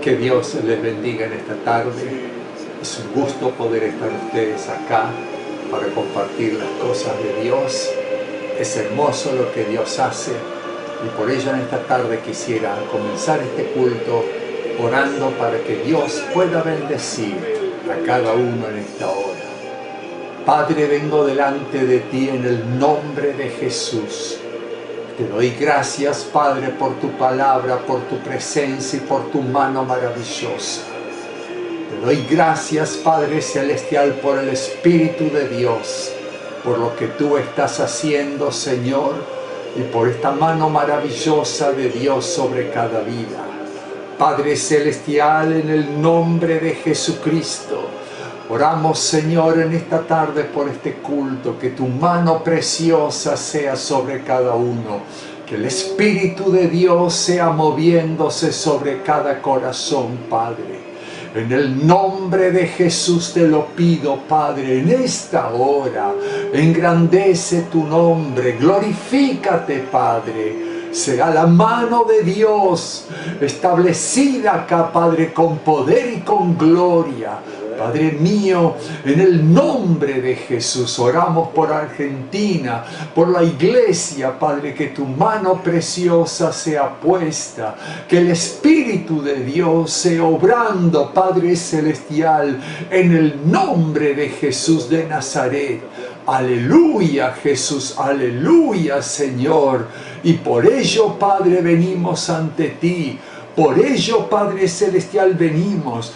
Que Dios les bendiga en esta tarde. Es un gusto poder estar ustedes acá para compartir las cosas de Dios. Es hermoso lo que Dios hace y por ello en esta tarde quisiera comenzar este culto orando para que Dios pueda bendecir a cada uno en esta hora. Padre, vengo delante de ti en el nombre de Jesús. Te doy gracias, Padre, por tu palabra, por tu presencia y por tu mano maravillosa. Te doy gracias, Padre Celestial, por el Espíritu de Dios, por lo que tú estás haciendo, Señor, y por esta mano maravillosa de Dios sobre cada vida. Padre Celestial, en el nombre de Jesucristo, oramos, Señor, en esta tarde por este culto, que tu mano preciosa sea sobre cada uno, que el Espíritu de Dios sea moviéndose sobre cada corazón, Padre. En el nombre de Jesús te lo pido, Padre, en esta hora, engrandece tu nombre, glorifícate, Padre. Sea la mano de Dios establecida acá, Padre, con poder y con gloria. Padre mío, en el nombre de Jesús, oramos por Argentina, por la iglesia, Padre, que tu mano preciosa sea puesta, que el Espíritu de Dios sea obrando, Padre Celestial, en el nombre de Jesús de Nazaret. Aleluya, Jesús, aleluya, Señor. Y por ello, Padre, venimos ante ti. Por ello, Padre Celestial, venimos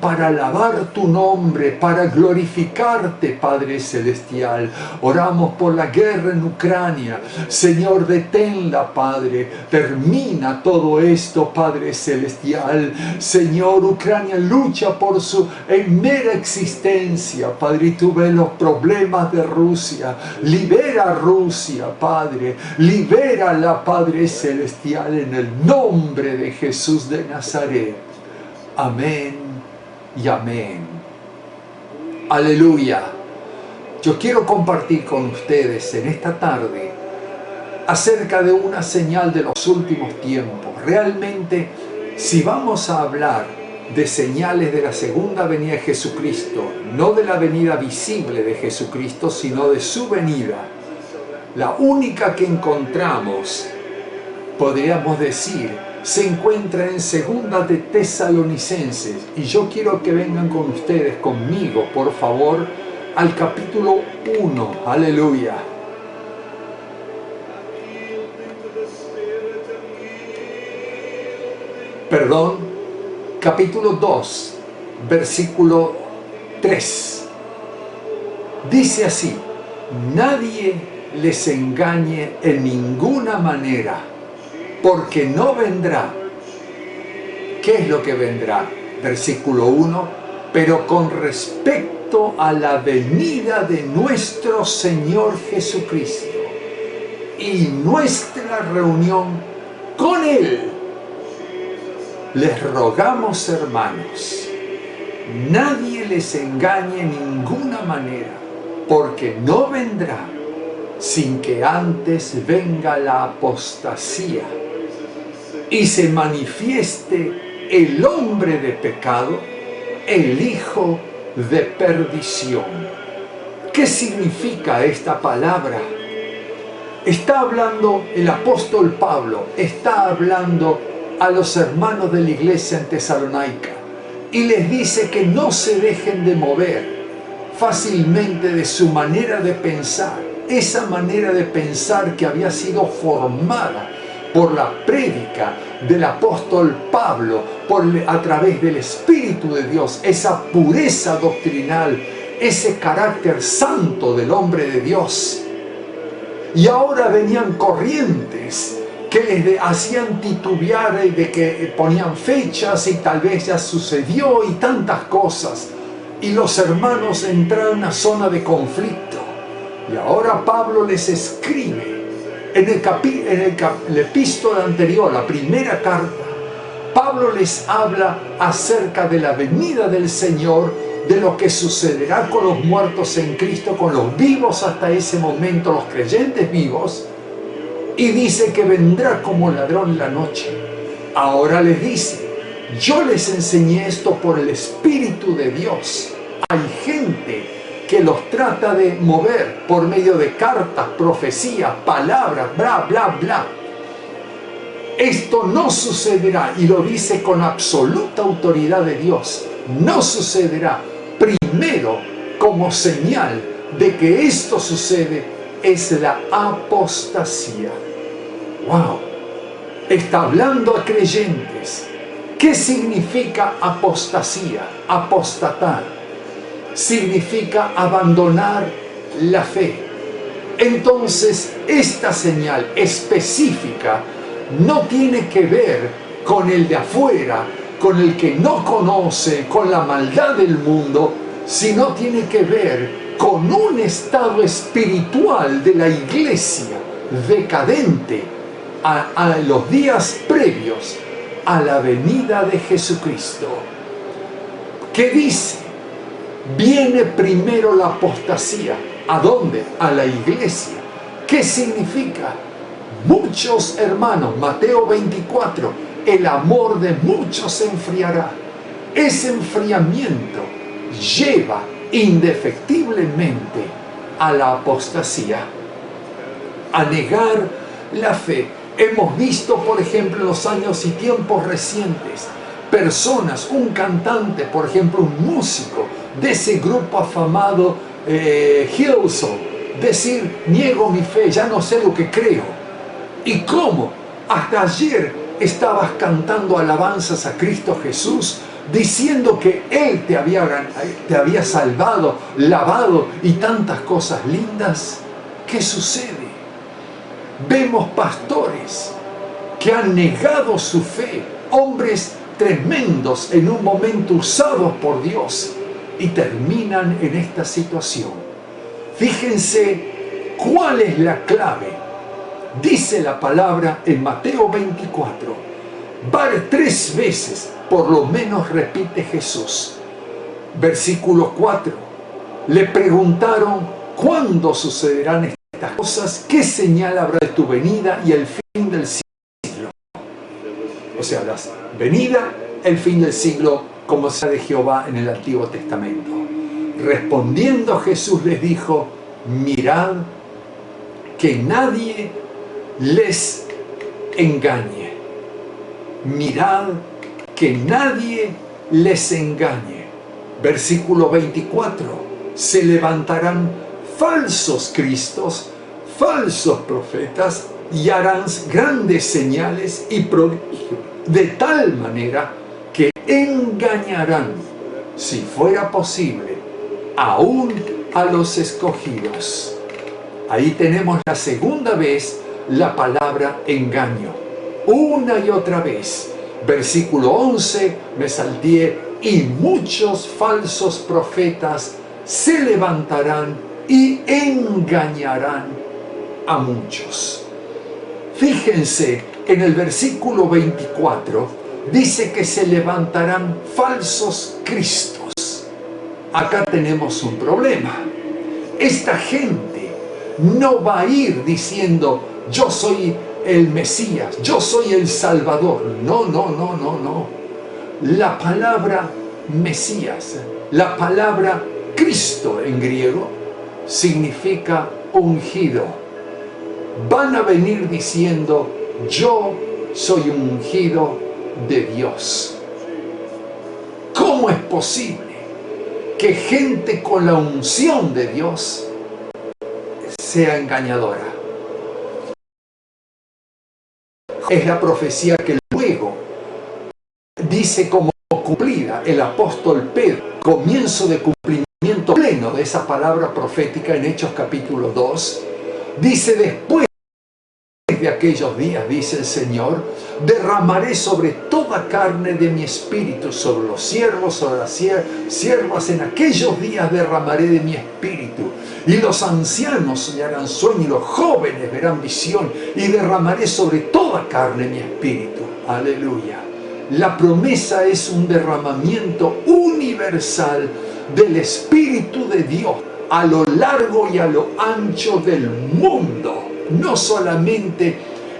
para alabar tu nombre, para glorificarte, Padre Celestial. Oramos por la guerra en Ucrania. Señor, deténla, Padre. Termina todo esto, Padre Celestial. Señor, Ucrania lucha por su mera existencia, Padre. Y tú ves los problemas de Rusia. Libera a Rusia, Padre. Libérala, Padre Celestial, en el nombre de Jesús de Nazaret. Amén y amén. Aleluya. Yo quiero compartir con ustedes en esta tarde acerca de una señal de los últimos tiempos. Realmente, si vamos a hablar de señales de la segunda venida de Jesucristo, no de la venida visible de Jesucristo, sino de su venida, la única que encontramos, podríamos decir, se encuentra en Segunda de Tesalonicenses. Y yo quiero que vengan con ustedes, conmigo, por favor, al capítulo 1. Aleluya. Perdón, capítulo 2, versículo 3. Dice así: nadie les engañe en ninguna manera, porque no vendrá. ¿Qué es lo que vendrá? Versículo 1. Pero con respecto a la venida de nuestro Señor Jesucristo y nuestra reunión con Él, les rogamos, hermanos, nadie les engañe en ninguna manera, porque no vendrá sin que antes venga la apostasía y se manifieste el hombre de pecado, el hijo de perdición. ¿Qué significa esta palabra? Está hablando el apóstol Pablo, está hablando a los hermanos de la iglesia en Tesalónica y les dice que no se dejen de mover fácilmente de su manera de pensar, esa manera de pensar que había sido formada por la prédica del apóstol Pablo, a través del Espíritu de Dios, esa pureza doctrinal, ese carácter santo del hombre de Dios. Y ahora venían corrientes que les hacían titubear, de que ponían fechas y tal vez ya sucedió y tantas cosas. Y los hermanos entraron en una zona de conflicto. Y ahora Pablo les escribe en el epístola anterior, la primera carta. Pablo les habla acerca de la venida del Señor, de lo que sucederá con los muertos en Cristo, con los vivos hasta ese momento, los creyentes vivos, y dice que vendrá como ladrón en la noche. Ahora les dice, Yo les enseñé esto por el Espíritu de Dios. Hay gente que los trata de mover por medio de cartas, profecías, palabras, bla, bla, bla. Esto no sucederá, y lo dice con absoluta autoridad de Dios. No sucederá. Primero, como señal de que esto sucede, es la apostasía. ¡Wow! Está hablando a creyentes. ¿Qué significa apostasía? Apostatar. Significa abandonar la fe. Entonces, esta señal específica no tiene que ver con el de afuera, con el que no conoce, con la maldad del mundo, sino tiene que ver con un estado espiritual de la iglesia decadente a los días previos a la venida de Jesucristo. ¿Qué dice? Viene primero la apostasía. ¿A dónde? A la iglesia. ¿Qué significa? Muchos hermanos, Mateo 24, el amor de muchos se enfriará. Ese enfriamiento lleva indefectiblemente a la apostasía, a negar la fe. Hemos visto, por ejemplo, en los años y tiempos recientes, personas, un cantante, por ejemplo, un músico de ese grupo afamado Hillsong, decir: niego mi fe, ya no sé lo que creo. ¿Y cómo? Hasta ayer estabas cantando alabanzas a Cristo Jesús, diciendo que Él te había salvado, lavado y tantas cosas lindas. ¿Qué sucede? Vemos pastores que han negado su fe, hombres tremendos en un momento usados por Dios, y terminan en esta situación. Fíjense cuál es la clave. Dice la palabra en Mateo 24, 3 veces por lo menos repite Jesús. Versículo 4, le preguntaron: ¿cuándo sucederán estas cosas? ¿Qué señal habrá de tu venida y el fin del siglo? O sea, la venida, el fin del siglo, como sea de Jehová en el Antiguo Testamento. Respondiendo, Jesús les dijo: mirad que nadie les engañe. Mirad que nadie les engañe. Versículo 24. Se levantarán falsos cristos, falsos profetas, y harán grandes señales y prodigios, de tal manera que engañarán, si fuera posible, aún a los escogidos. Ahí tenemos la segunda vez la palabra engaño. Una y otra vez. Versículo 11, me salteé: y muchos falsos profetas se levantarán y engañarán a muchos. Fíjense, en el versículo 24 dice que se levantarán falsos cristos. Acá tenemos un problema. Esta gente no va a ir diciendo: yo soy el Mesías, yo soy el Salvador. No, no, no, no, no. La palabra Mesías, la palabra Cristo en griego, significa ungido. Van a venir diciendo: yo soy un ungido de Dios. ¿Cómo es posible que gente con la unción de Dios sea engañadora? Es la profecía que luego dice como cumplida el apóstol Pedro, comienzo de cumplimiento pleno de esa palabra profética en Hechos capítulo 2. Dice: después de aquellos días, dice el Señor, derramaré sobre toda carne de mi espíritu, sobre los siervos, sobre las siervas. En aquellos días derramaré de mi espíritu, y los ancianos soñarán sueño, y los jóvenes verán visión, y derramaré sobre toda carne mi espíritu. Aleluya. La promesa es un derramamiento universal del Espíritu de Dios a lo largo y a lo ancho del mundo, no solamente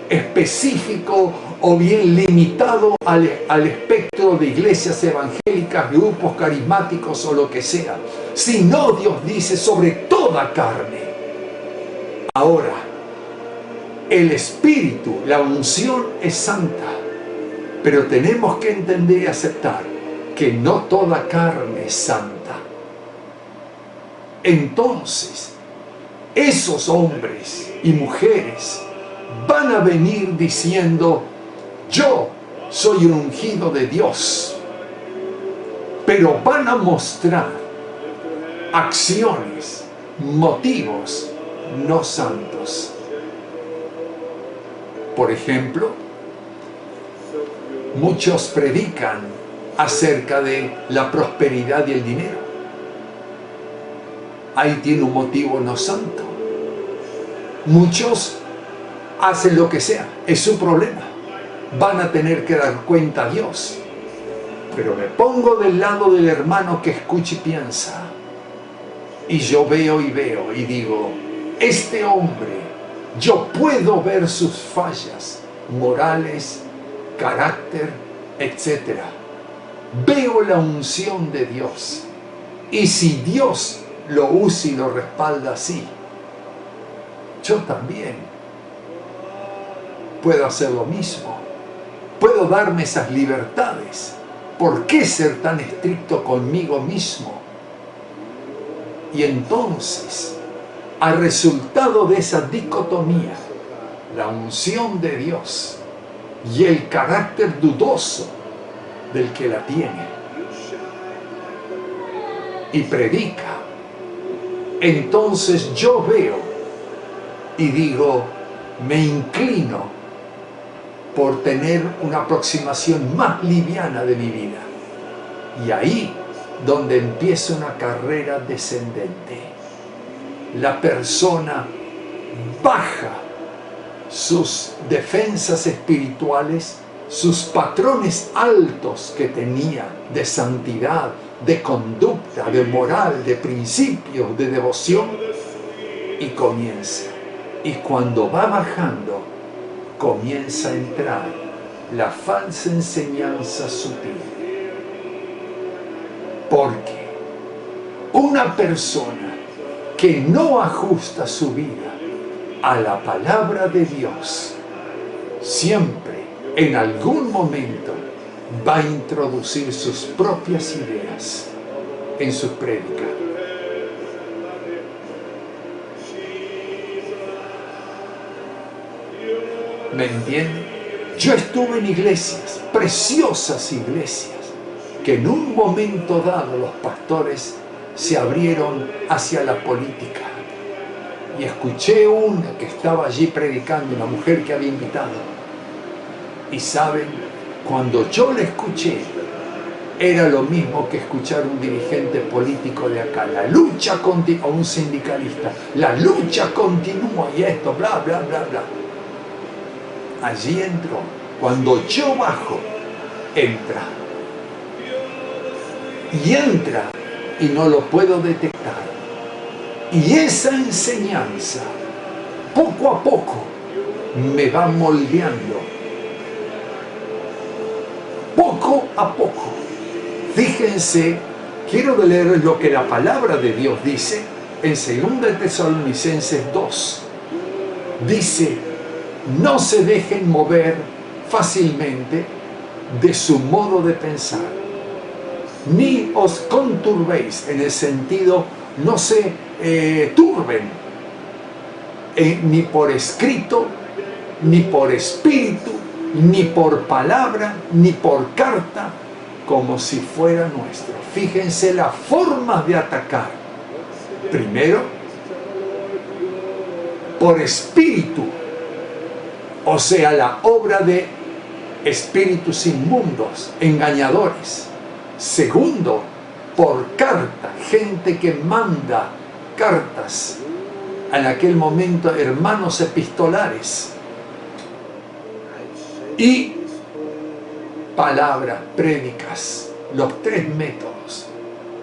específico o bien limitado al espectro espectro de iglesias evangélicas, grupos carismáticos o lo que sea, sino Dios dice sobre toda carne. Ahora, el Espíritu, la unción es santa, pero tenemos que entender y aceptar que no toda carne es santa. Entonces, esos hombres y mujeres van a venir diciendo: yo soy un ungido de Dios, pero van a mostrar acciones, motivos no santos. Por ejemplo, muchos predican acerca de la prosperidad y el dinero. Ahí tiene un motivo no santo. Muchos hacen lo que sea, es su problema. Van a tener que dar cuenta a Dios. Pero me pongo del lado del hermano que escucha y piensa, y yo veo y digo: este hombre, yo puedo ver sus fallas morales, carácter, etc. Veo la unción de Dios, y si Dios lo usa y lo respalda así, yo también puedo hacer lo mismo. Puedo darme esas libertades. ¿Por qué ser tan estricto conmigo mismo? Y entonces, al resultado de esa dicotomía, la unción de Dios y el carácter dudoso del que la tiene, y predica, entonces yo veo y digo: me inclino por tener una aproximación más liviana de mi vida. Y ahí donde empieza una carrera descendente. La persona baja sus defensas espirituales, sus patrones altos que tenía de santidad, de conducta, de moral, de principios, de devoción, y comienza. Y cuando va bajando, comienza a entrar la falsa enseñanza sutil. Porque una persona que no ajusta su vida a la palabra de Dios, siempre, en algún momento, va a introducir sus propias ideas en sus prédicas. ¿Me entienden? Yo estuve en iglesias, preciosas iglesias, que en un momento dado los pastores se abrieron hacia la política. Y escuché una que estaba allí predicando, una mujer que había invitado. Y saben, cuando yo la escuché, era lo mismo que escuchar un dirigente político de acá. La lucha continúa, o un sindicalista, la lucha continúa y esto, bla, bla, bla, bla. Allí entró. Cuando yo bajo, entra. Y entra y no lo puedo detectar. Y esa enseñanza, poco a poco, me va moldeando. Poco a poco. Fíjense, quiero leer lo que la palabra de Dios dice en 2 Tesalonicenses 2. Dice: no se dejen mover fácilmente de su modo de pensar, ni os conturbéis, en el sentido, no se turben, ni por escrito, ni por espíritu, ni por palabra, ni por carta, como si fuera nuestro. Fíjense las formas de atacar. Primero, por espíritu, o sea, la obra de espíritus inmundos, engañadores. Segundo, por carta, gente que manda cartas, en aquel momento hermanos epistolares. Y palabras, prédicas, los tres métodos.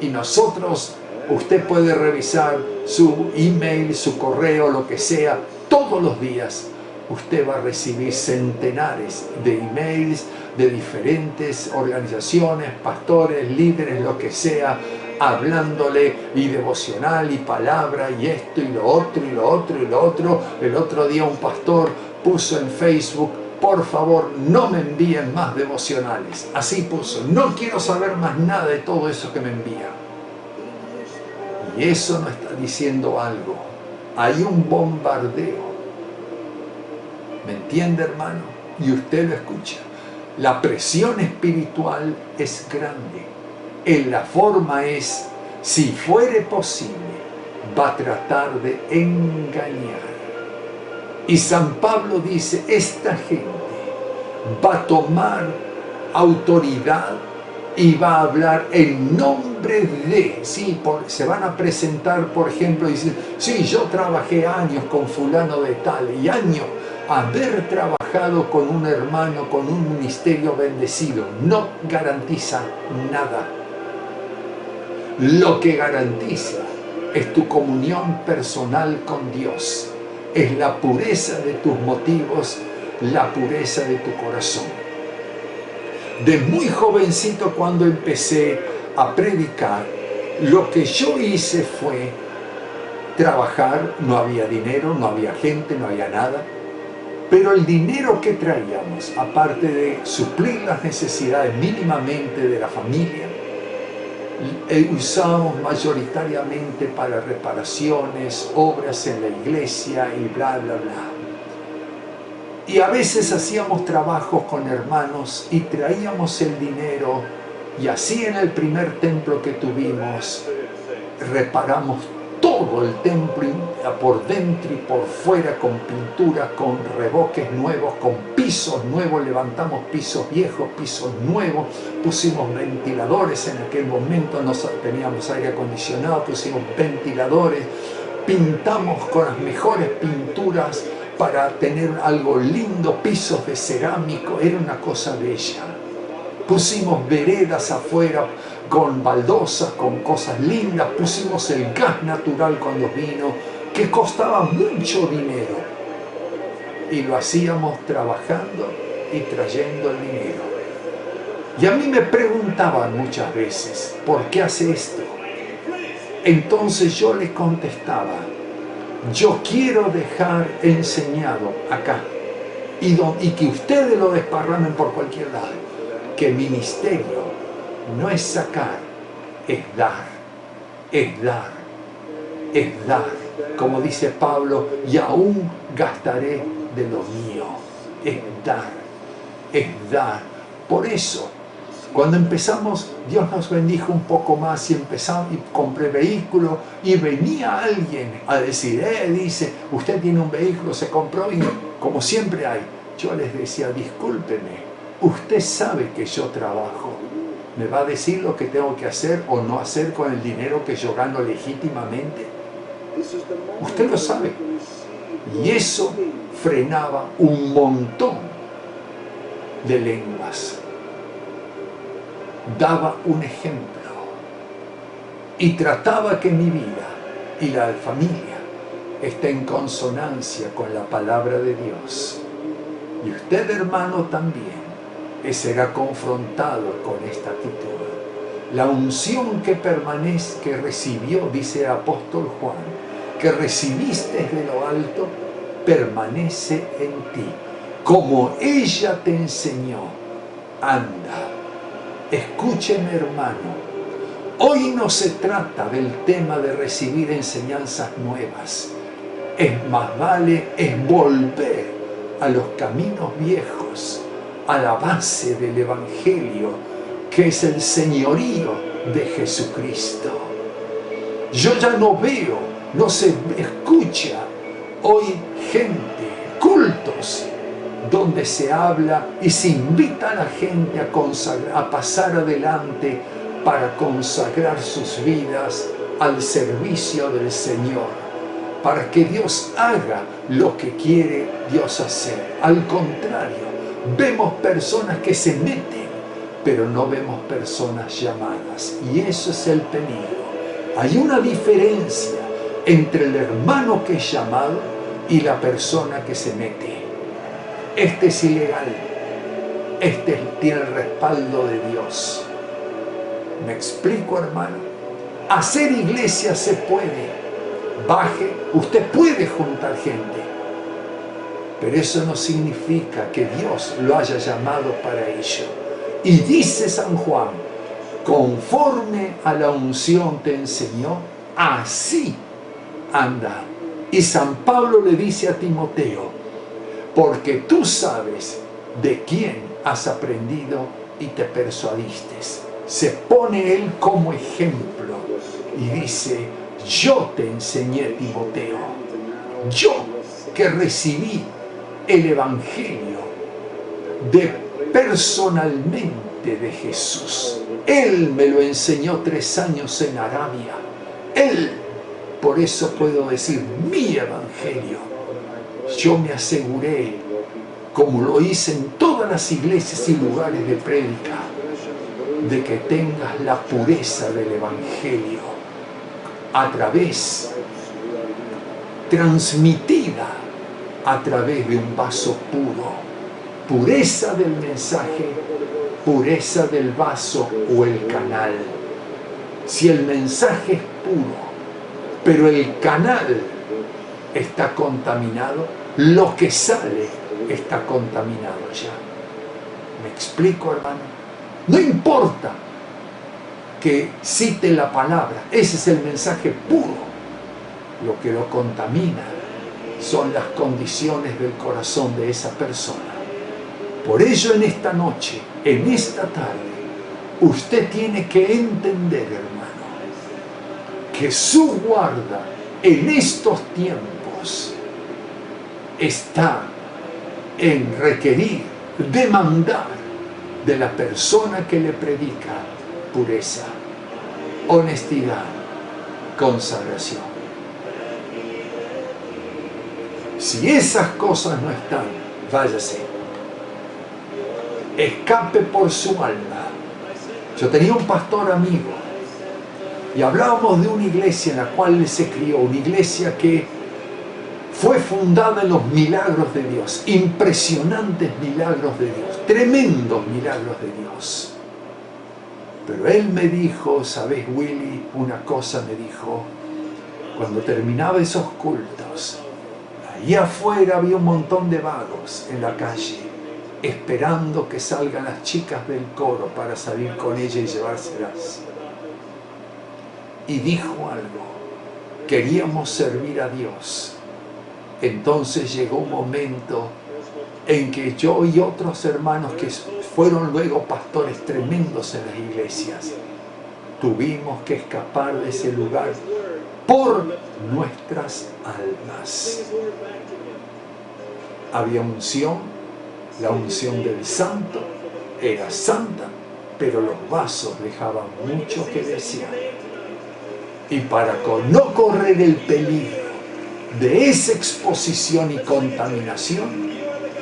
Y nosotros, usted puede revisar su email, su correo, lo que sea, todos los días. Usted va a recibir centenares de emails de diferentes organizaciones, pastores, líderes, lo que sea, hablándole y devocional y palabra y esto y lo otro y lo otro y lo otro. El otro día un pastor puso en Facebook: por favor, no me envíen más devocionales. Así puso: no quiero saber más nada de todo eso que me envían. Y eso no está diciendo algo. Hay un bombardeo. ¿Me entiende, hermano? Y usted lo escucha. La presión espiritual es grande. La forma es, si fuere posible, va a tratar de engañar. Y San Pablo dice: esta gente va a tomar autoridad y va a hablar en nombre de, sí, se van a presentar, por ejemplo, y dicen: sí, yo trabajé años con fulano de tal, y años haber trabajado con un hermano, con un ministerio bendecido, no garantiza nada. Lo que garantiza es tu comunión personal con Dios, es la pureza de tus motivos, la pureza de tu corazón. De muy jovencito, cuando empecé a predicar, lo que yo hice fue trabajar. No había dinero, no había gente, no había nada, pero el dinero que traíamos, aparte de suplir las necesidades mínimamente de la familia, usábamos mayoritariamente para reparaciones, obras en la iglesia y bla, bla, bla. Y a veces hacíamos trabajos con hermanos y traíamos el dinero, y así en el primer templo que tuvimos, reparamos todo el templo, por dentro y por fuera, con pintura, con reboques nuevos, con pisos nuevos, levantamos pisos viejos, pisos nuevos, pusimos ventiladores. En aquel momento no teníamos aire acondicionado, pusimos ventiladores, pintamos con las mejores pinturas para tener algo lindo, pisos de cerámico, era una cosa bella. Pusimos veredas afuera con baldosas, con cosas lindas, pusimos el gas natural cuando vino, que costaba mucho dinero. Y lo hacíamos trabajando y trayendo el dinero. Y a mí me preguntaban muchas veces: ¿por qué hace esto? Entonces yo les contestaba: yo quiero dejar enseñado acá, y que ustedes lo desparramen por cualquier lado, que ministerio no es sacar, es dar, es dar, es dar. Como dice Pablo: y aún gastaré de lo mío. Es dar, es dar. Por eso, cuando empezamos, Dios nos bendijo un poco más y empezamos, y compré vehículo, y venía alguien a decir: dice, usted tiene un vehículo, se compró, y como siempre hay. Yo les decía: discúlpeme, usted sabe que yo trabajo. ¿Me va a decir lo que tengo que hacer o no hacer con el dinero que yo gano legítimamente? Usted lo sabe. Y eso frenaba un montón de lenguas. Daba un ejemplo y trataba que mi vida y la familia esté en consonancia con la palabra de Dios. Y usted, hermano, también será confrontado con esta actitud. La unción que recibió, dice el apóstol Juan, que recibiste de lo alto, permanece en ti. Como ella te enseñó, anda. Escúcheme, hermano, hoy no se trata del tema de recibir enseñanzas nuevas. Es más vale volver a los caminos viejos, a la base del Evangelio, que es el señorío de Jesucristo. Yo ya no veo, no se escucha hoy gente, cultos, donde se habla y se invita a la gente a pasar adelante para consagrar sus vidas al servicio del Señor, para que Dios haga lo que quiere Dios hacer. Al contrario, vemos personas que se meten, pero no vemos personas llamadas, y eso es el peligro. Hay una diferencia entre el hermano que es llamado y la persona que se mete. Este es ilegal. Este tiene el respaldo de Dios. ¿Me explico, hermano? Hacer iglesia se puede. Baje, usted puede juntar gente. Pero eso no significa que Dios lo haya llamado para ello. Y dice San Juan, conforme a la unción te enseñó, así anda. Y San Pablo le dice a Timoteo, porque tú sabes de quién has aprendido y te persuadiste. Se pone él como ejemplo y dice, yo te enseñé, Timoteo, yo que recibí el Evangelio personalmente de Jesús. Él me lo enseñó 3 años en Arabia. Él, por eso puedo decir, mi Evangelio. Yo me aseguré, como lo hice en todas las iglesias y lugares de prédica, de que tengas la pureza del Evangelio transmitida a través de un vaso puro. Pureza del mensaje, pureza del vaso o el canal. Si el mensaje es puro, pero el canal está contaminado, lo que sale está contaminado ya. ¿Me explico, hermano? No importa que cite la palabra, ese es el mensaje puro. Lo que lo contamina son las condiciones del corazón de esa persona. Por ello, en esta noche, en esta tarde, usted tiene que entender, hermano, que su guarda en estos tiempos está en requerir, demandar de la persona que le predica pureza, honestidad, consagración. Si esas cosas no están, váyase. Escape por su alma. Yo tenía un pastor amigo y hablábamos de una iglesia en la cual él se crió, una iglesia que fue fundada en los milagros de Dios, impresionantes milagros de Dios, tremendos milagros de Dios. Pero él me dijo, ¿sabes, Willy? Una cosa me dijo, cuando terminaba esos cultos, ahí afuera había un montón de vagos en la calle, esperando que salgan las chicas del coro para salir con ella y llevárselas. Y dijo algo, queríamos servir a Dios. Entonces llegó un momento en que yo y otros hermanos que fueron luego pastores tremendos en las iglesias, tuvimos que escapar de ese lugar por nuestras almas. Había unción, la unción del santo era santa, pero los vasos dejaban mucho que desear. Y para no correr el peligro de esa exposición y contaminación,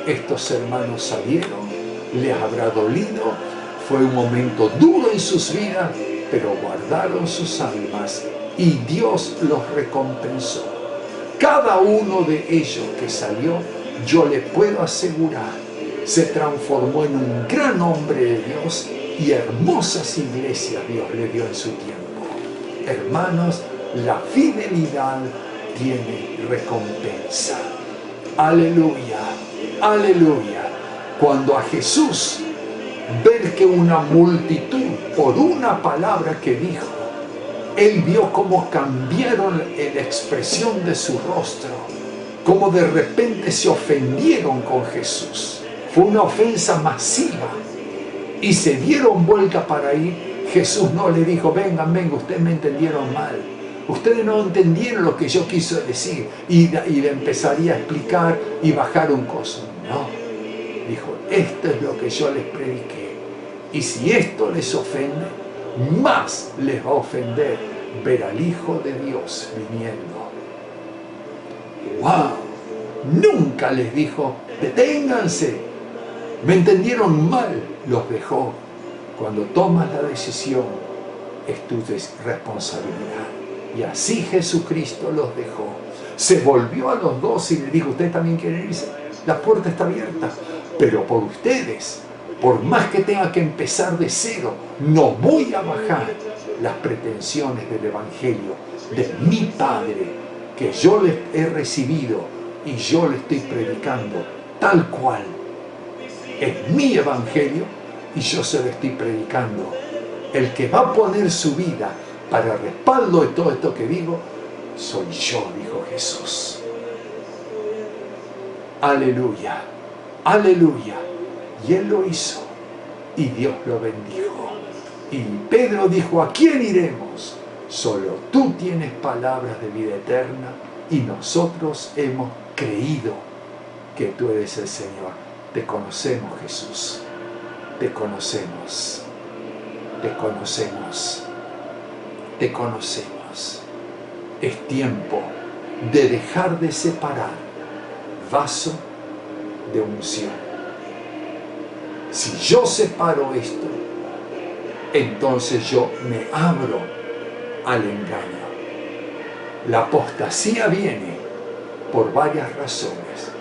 estos hermanos salieron, les habrá dolido, fue un momento duro en sus vidas, pero guardaron sus almas y Dios los recompensó. Cada uno de ellos que salió, yo le puedo asegurar, se transformó en un gran hombre de Dios y hermosas iglesias Dios le dio en su tiempo. Hermanos, la fidelidad tiene recompensa. Aleluya, aleluya. Cuando a Jesús, ver que una multitud, por una palabra que dijo, él vio cómo cambiaron la expresión de su rostro, cómo de repente se ofendieron con Jesús. Fue una ofensa masiva y se dieron vuelta para ir. Jesús no le dijo, vengan, ustedes me entendieron mal. Ustedes no entendieron lo que yo quise decir. Y le empezaría a explicar y bajar un coso. No. Dijo, esto es lo que yo les prediqué. Y si esto les ofende, más les va a ofender ver al Hijo de Dios viniendo. ¡Wow! Nunca les dijo, deténganse. Me entendieron mal. Los dejó. Cuando tomas la decisión, es tu responsabilidad. Y así Jesucristo los dejó. Se volvió a los 12 y le dijo, ¿ustedes también quieren irse? La puerta está abierta. Pero por ustedes, Por más que tenga que empezar de cero, no voy a bajar las pretensiones del Evangelio de mi Padre, que yo le he recibido y yo le estoy predicando tal cual. Es mi Evangelio y yo se lo estoy predicando. El que va a poner su vida para respaldo de todo esto que digo, soy yo, dijo Jesús. Aleluya, aleluya. Y Él lo hizo y Dios lo bendijo. Y Pedro dijo, ¿a quién iremos? Solo tú tienes palabras de vida eterna y nosotros hemos creído que tú eres el Señor. Te conocemos, Jesús. Te conocemos. Te conocemos. Te conocemos. Es tiempo de dejar de separar vaso de unción. Si yo separo esto, entonces yo me abro al engaño. La apostasía viene por varias razones.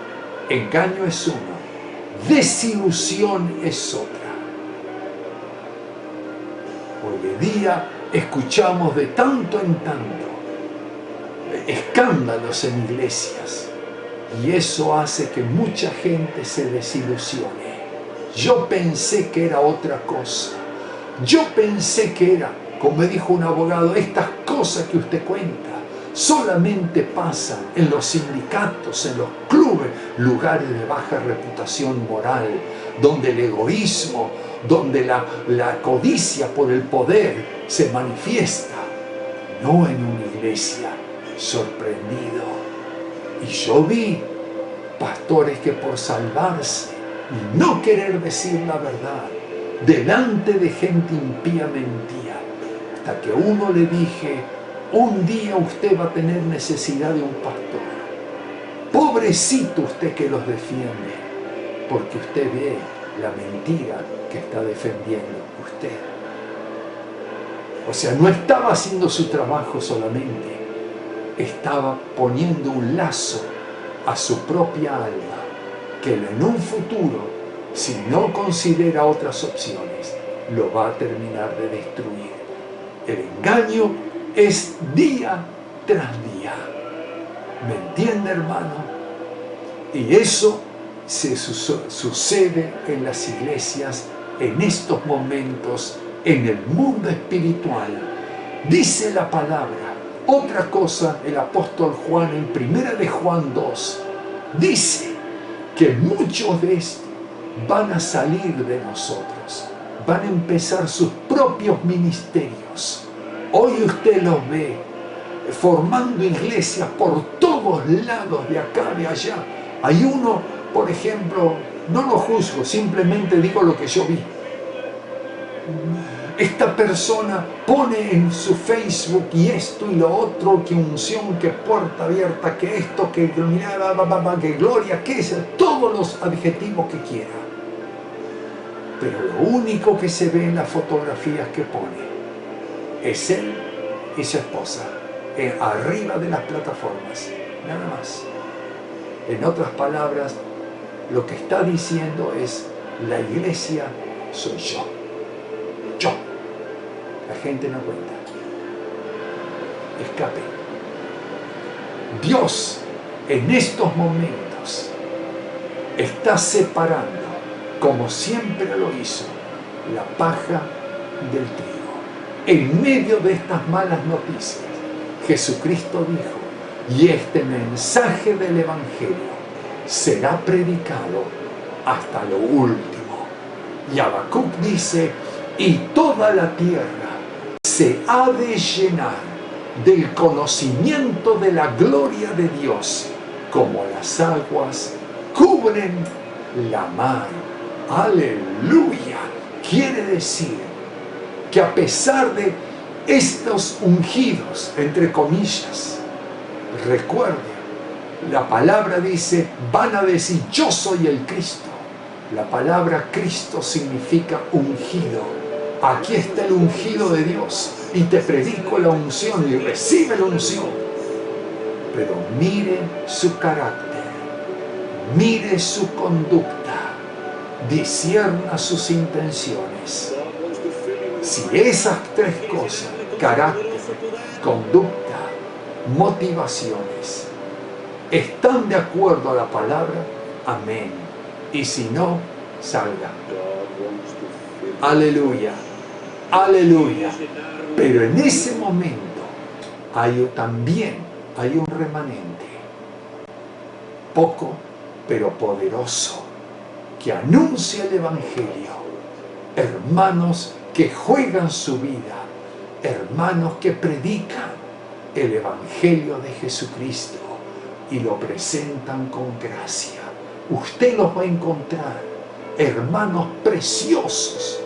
Engaño es uno, desilusión es otra. Hoy en día escuchamos de tanto en tanto escándalos en iglesias y eso hace que mucha gente se desilusione. Yo pensé que era otra cosa. Yo pensé que era, como me dijo un abogado, estas cosas que usted cuenta solamente pasan en los sindicatos, en los clubes, lugares de baja reputación moral, donde el egoísmo, donde la codicia por el poder se manifiesta. No en una iglesia. Sorprendido. Y yo vi pastores que por salvarse y no querer decir la verdad delante de gente impía mentía, hasta que a uno le dije, un día usted va a tener necesidad de un pastor. Pobrecito usted que los defiende, porque usted ve la mentira que está defendiendo usted. O sea, no estaba haciendo su trabajo solamente, estaba poniendo un lazo a su propia alma, que en un futuro, si no considera otras opciones, lo va a terminar de destruir. El engaño es día tras día. ¿Me entiende, hermano? Y eso sucede en las iglesias en estos momentos, en el mundo espiritual. Dice la palabra. Otra cosa, el apóstol Juan en 1 de Juan 2 dice que muchos de estos van a salir de nosotros, van a empezar sus propios ministerios. Hoy usted los ve formando iglesias por todos lados, de acá, de allá. Hay uno, por ejemplo, no lo juzgo, simplemente digo lo que yo vi. Esta persona pone en su Facebook y esto y lo otro, que unción, que puerta abierta, que esto, que gloria, que es, todos los adjetivos que quiera. Pero lo único que se ve en las fotografías que pone es él y su esposa, arriba de las plataformas, nada más. En otras palabras, lo que está diciendo es, la iglesia soy yo. Yo. La gente no cuenta. Escape. Dios en estos momentos está separando, como siempre lo hizo, la paja del trigo. En medio de estas malas noticias, Jesucristo dijo, y este mensaje del Evangelio será predicado hasta lo último. Y Habacuc dice, y toda la tierra se ha de llenar del conocimiento de la gloria de Dios, como las aguas cubren la mar. ¡Aleluya! Quiere decir que a pesar de estos ungidos, entre comillas, recuerde, la palabra dice, van a decir, yo soy el Cristo. La palabra Cristo significa ungido. Aquí está el ungido de Dios y te predico la unción y recibe la unción. Pero mire su carácter, mire su conducta, discierna sus intenciones. Si esas tres cosas, carácter, conducta, motivaciones, están de acuerdo a la palabra, amén. Y si no, salga. Aleluya, aleluya. Pero en ese momento también hay un remanente, poco pero poderoso, que anuncia el Evangelio. Hermanos que juegan su vida, hermanos que predican el Evangelio de Jesucristo y lo presentan con gracia. Usted los va a encontrar, hermanos preciosos,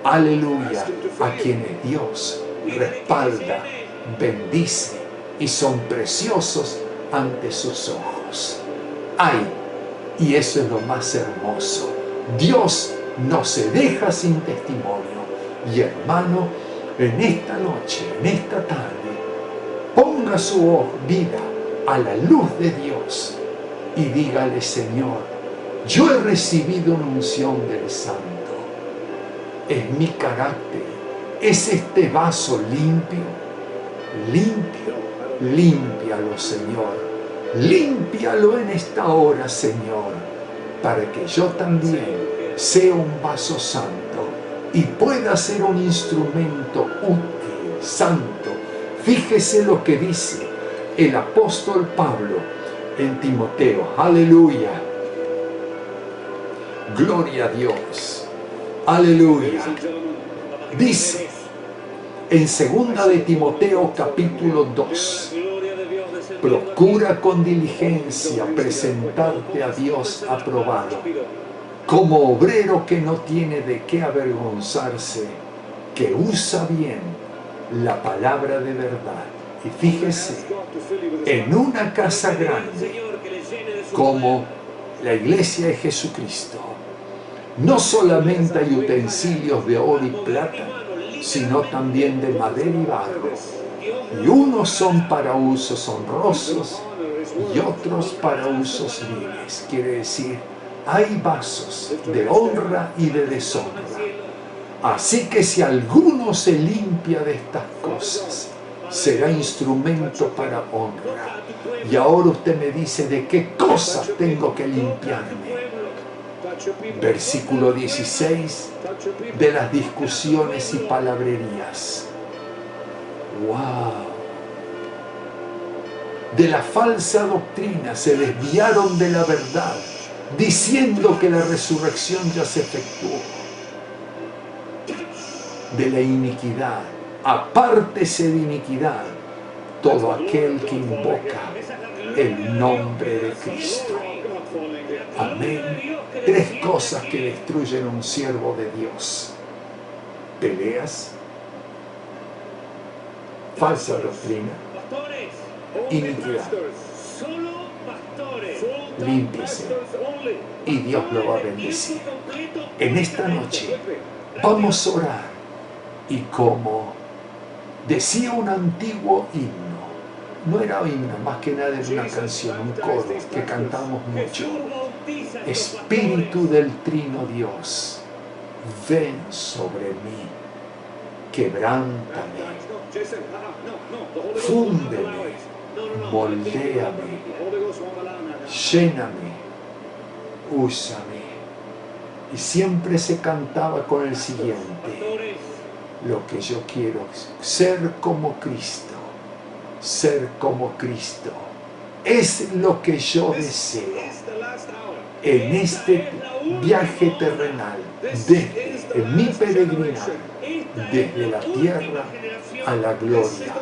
aleluya, a quienes Dios respalda, bendice y son preciosos ante sus ojos. ¡Ay! Y eso es lo más hermoso. Dios no se deja sin testimonio. Y hermano, en esta noche, en esta tarde, ponga su vida a la luz de Dios y dígale: Señor, yo he recibido una unción del Santo. Es mi carácter, es este vaso limpio. Limpio, límpialo, Señor. Límpialo en esta hora, Señor, para que yo también sea un vaso santo y pueda ser un instrumento útil, santo. Fíjese lo que dice el apóstol Pablo en Timoteo. Aleluya. Gloria a Dios. Aleluya. Dice en 2 de Timoteo capítulo 2: procura con diligencia presentarte a Dios aprobado, como obrero que no tiene de qué avergonzarse, que usa bien la palabra de verdad. Y fíjese, en una casa grande como la iglesia de Jesucristo, no solamente hay utensilios de oro y plata, sino también de madera y barro. Y unos son para usos honrosos y otros para usos viles. Quiere decir, hay vasos de honra y de deshonra. Así que si alguno se limpia de estas cosas, será instrumento para honra. Y ahora usted me dice: ¿de qué cosas tengo que limpiarme? Versículo 16, de las discusiones y palabrerías. ¡Wow! De la falsa doctrina, se desviaron de la verdad, diciendo que la resurrección ya se efectuó. De la iniquidad, apártese de iniquidad todo aquel que invoca el nombre de Cristo. Amén. 3 cosas que destruyen a un siervo de Dios: peleas, falsa doctrina, iniquidad. Límpiese y Dios lo va a bendecir. En esta noche vamos a orar, y como decía un antiguo himno, no era himno, más que nada era una canción, un coro que cantamos mucho: Espíritu del Trino Dios, ven sobre mí, quebrántame, fúndeme, moldéame, lléname, úsame. Y siempre se cantaba con el siguiente: lo que yo quiero es ser como Cristo, ser como Cristo. Es lo que yo deseo en este viaje terrenal, en mi peregrinar, desde la tierra a la gloria.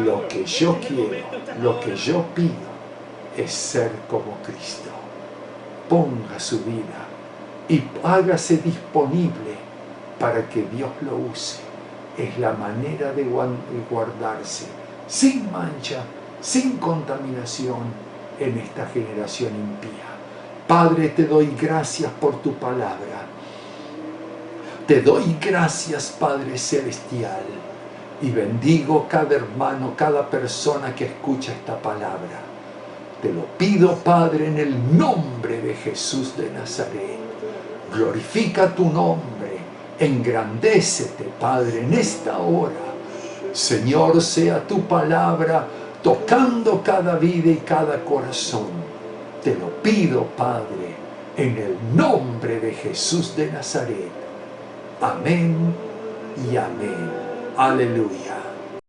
Lo que yo quiero, lo que yo pido, es ser como Cristo. Ponga su vida y hágase disponible para que Dios lo use. Es la manera de guardarse sin mancha, sin contaminación en esta generación impía. Padre, te doy gracias por tu palabra. Te doy gracias, Padre Celestial, y bendigo cada hermano, cada persona que escucha esta palabra. Te lo pido, Padre, en el nombre de Jesús de Nazaret. Glorifica tu nombre, engrandécete, Padre, en esta hora. Señor, sea tu palabra tocando cada vida y cada corazón. Te lo pido, Padre, en el nombre de Jesús de Nazaret. Amén y amén. Aleluya.